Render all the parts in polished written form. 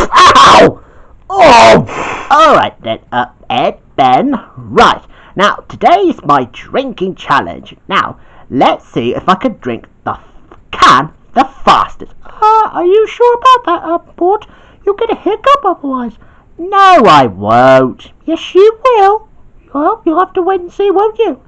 Ow! Oh! Alright then, Ed, Ben, right. Now, today is my drinking challenge. Now, let's see if I can drink the can the fastest. Are you sure about that, Bort? You'll get a hiccup otherwise. No, I won't. Yes, you will. Well, you'll have to wait and see, won't you?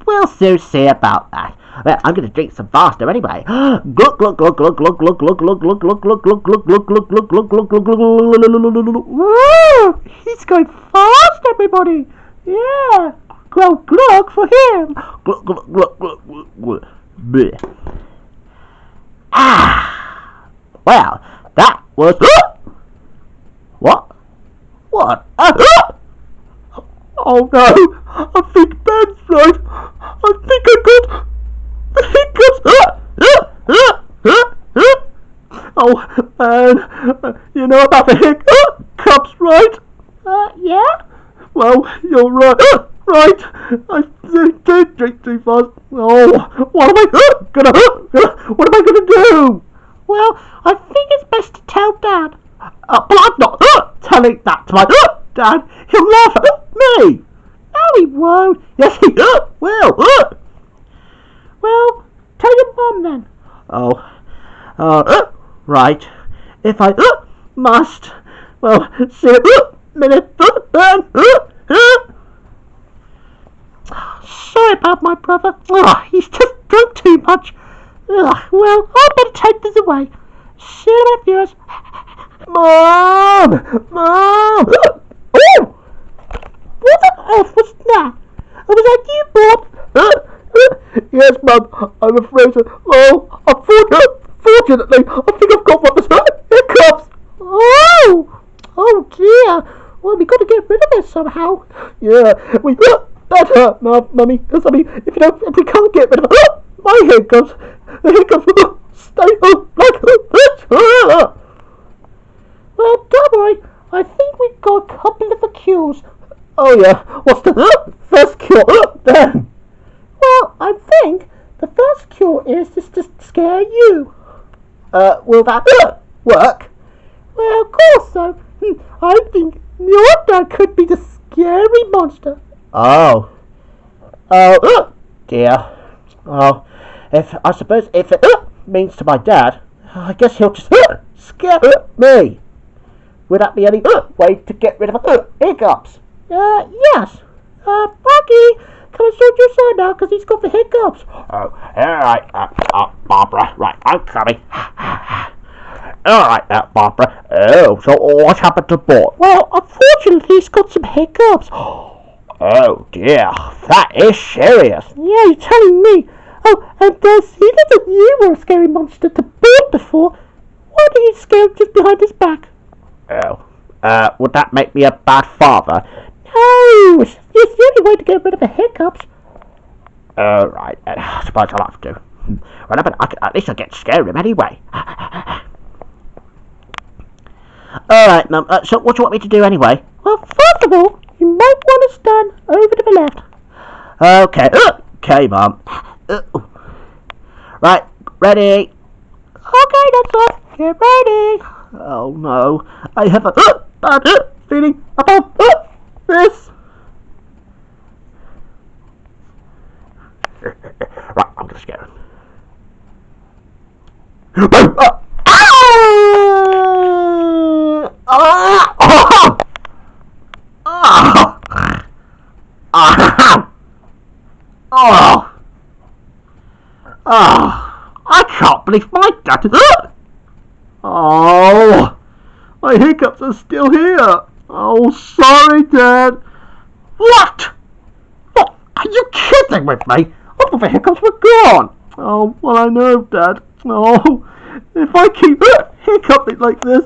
We'll soon see about that. Well, I'm going to drink some faster anyway. Glug glug glug glug glug glug glug glug glug glug glug glug glug glug glug glug glug glug glug. Woo! He's going fast, everybody. Yeah. Glug glug for him. Glug glug glug glug glug. Ah. Well, that was what? What? Oh no! I think Ben's right. I think I got the hiccups. Oh, man, you know about the hiccups, right? Yeah. Well, you're right. Right. I did drink too fast. Oh, what am I gonna do? Well, I think it's best to tell Dad. But I'm not telling that to my Dad. He'll laugh at me. No, he won't. Yes, he will. Well, tell your Mum then. Oh, right. If I must. Well, see a minute. Sorry about my brother. He's just drunk too much. Well, I better take this away. See you later, viewers. Mom! Mom! Oh! What on earth was that? Was that you, Bob? Yes, Mum. I'm afraid so. Oh, unfortunately, I think I've got one of those hiccups. Oh! Oh dear. Well, we got to get rid of it somehow. Yeah, we better, Mummy. Because if we can't get rid of my hiccups, the hiccups will stay like this. Well, don't worry. I think we've got a couple of the cures. Oh yeah, what's the first cure then? Well, I think the first cure is just to scare you. Will that work? Well, of course so. I think your dad could be the scary monster. Oh dear. Oh, I suppose if it means to my dad, I guess he'll just scare me. Would that be any way to get rid of hiccups? Yes. Rocky, come and sort your son now, because he's got the hiccups. Oh, alright, Barbara. Right, I'm coming. Alright, Barbara. Oh, so what happened to Bort? Well, unfortunately, he's got some hiccups. Oh, dear. That is serious. Yeah, you're telling me. Oh, and seeing that you were a scary monster to Bort before, why did you scare him just behind his back? Oh, would that make me a bad father? No, it's the only way to get rid of the hiccups. Right, I suppose I'll have to. Well, but at least I'll get to scare him anyway. Alright, Mum, so what do you want me to do anyway? Well, first of all, you might want to stand over to the left. Okay, Mum. Right, ready? Okay, that's all. Get ready. Oh no, I have a bad feeling about this. Right, I'm gonna scare him. I can't believe my dad. Oh, my hiccups are still here. Oh, sorry, Dad. What? What? Are you kidding with me? I thought the hiccups were gone. Oh, well, I know, Dad. Oh, if I keep hiccuping like this,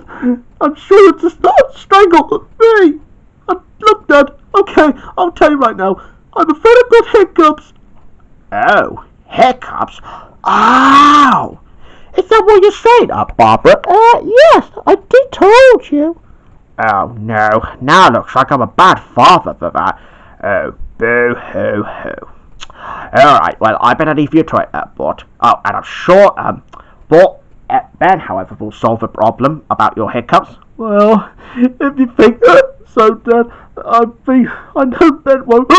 I'm sure you'll just strangle me. Look, Dad, okay, I'll tell you right now. I'm afraid I've got hiccups. Oh, hiccups? Ow! Is that what you're saying, Barbara? Yes, I did told you. Oh, no. Now it looks like I'm a bad father for that. Oh, boo-hoo-hoo. Alright, well, I better leave you to it, Bort. Oh, and I'm sure, Bort, Ben, however, will solve the problem about your hiccups. Well, if you think so, Dad, I know Ben won't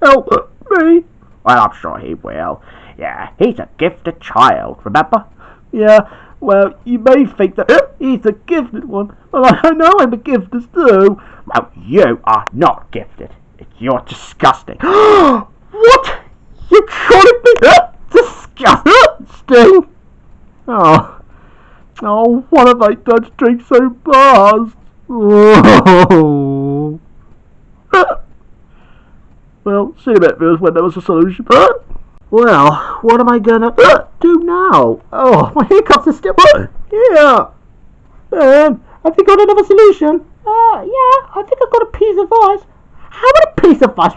help me. Well, I'm sure he will. Yeah, he's a gifted child, remember? Yeah, well, you may think that he's a gifted one, but I know I'm a gifted too. Well, you are not gifted. You're disgusting. What? You calling me disgusting? Oh, what have I done to drink so fast? Oh. Well, see you in a bit, viewers, when there was a solution. Well, what am I gonna do now? Oh, my hiccups are still here. Have you got another solution? Yeah, I think I've got a piece of ice. How would a piece of ice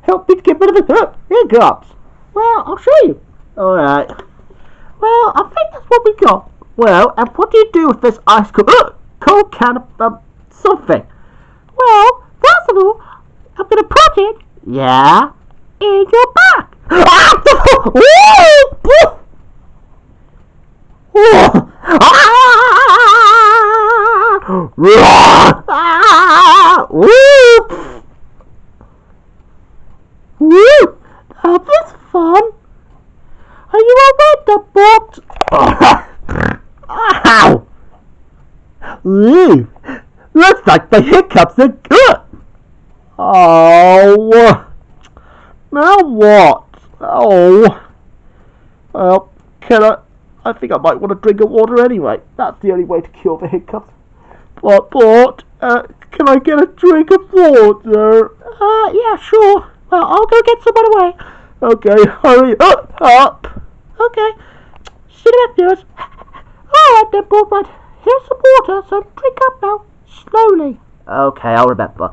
help me to get rid of the hiccups? Well, I'll show you. Alright. Well, I think that's what we got. Well, and what do you do with this ice cold can of something? Well, first of all, I'm gonna put it, yeah, in your back. That was fun. Are you alright, the Bort? Ow! Looks like the hiccups are good. Oh, now what? Oh, well, I think I might want to drink of water anyway. That's the only way to cure the hiccups. But, can I get a drink of water? Yeah, sure. Well, I'll go get some on the way. Okay, hurry up. Okay. See you in a minute, viewers. Alright then, Bort, right. Here's some water, so drink up now. Slowly. Okay, I'll remember.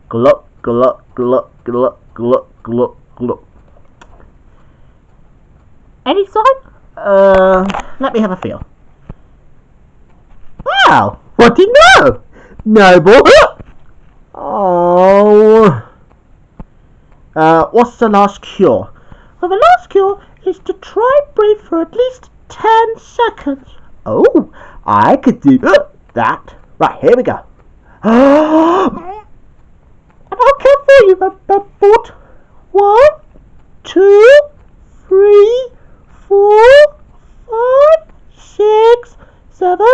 Gluck, gluck, gluck, gluck, gluck, gluck, gluck. Any sign? Let me have a feel. Wow, what do you know? Noble. Oh. What's the last cure? Well, the last cure is to try and breathe for at least 10 seconds. Oh, I could do that. Right, here we go. I'll count for you, Bort. 1, 2, 3, 4, 5, 6, 7,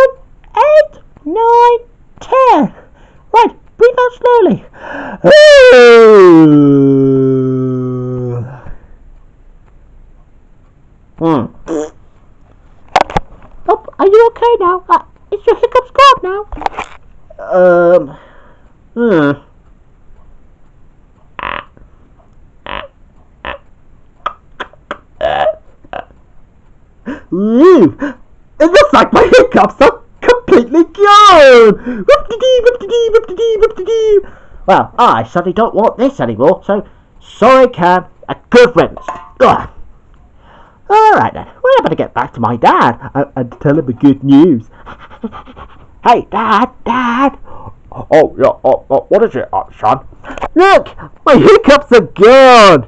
8, 9, 10. Right, breathe out slowly. Oh, are you okay now? Is your hiccups gone now? It looks like my hiccups are completely gone! Well, I suddenly don't want this anymore, so sorry, Cam. A good riddance. Alright then, well, I better get back to my dad and tell him the good news. Hey, Dad! Oh, yeah, what is it, son? Look, my hiccups are gone!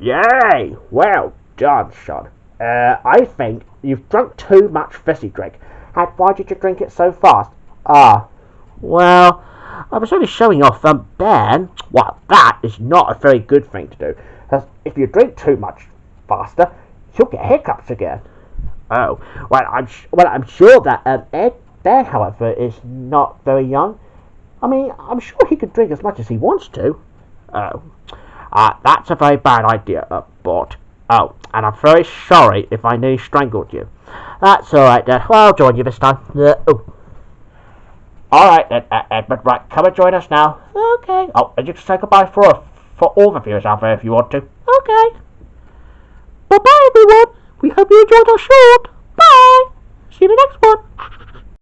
Yay! Well done, son. I think you've drunk too much fizzy drink. And why did you drink it so fast? Well, I was only showing off Ben. Well, that is not a very good thing to do. Because if you drink too much faster, you'll get hiccups again. Oh, well, I'm sure that Ben, however, is not very young. I mean, I'm sure he could drink as much as he wants to. Oh, that's a very bad idea, Bort. Oh, and I'm very sorry if I nearly strangled you. That's alright then. Well, I'll join you this time. Alright then, Edmund, right, come and join us now. Okay. Oh, and you can say goodbye for all the viewers out there if you want to. Okay. Bye-bye, everyone. We hope you enjoyed our short. Bye. See you in the next one.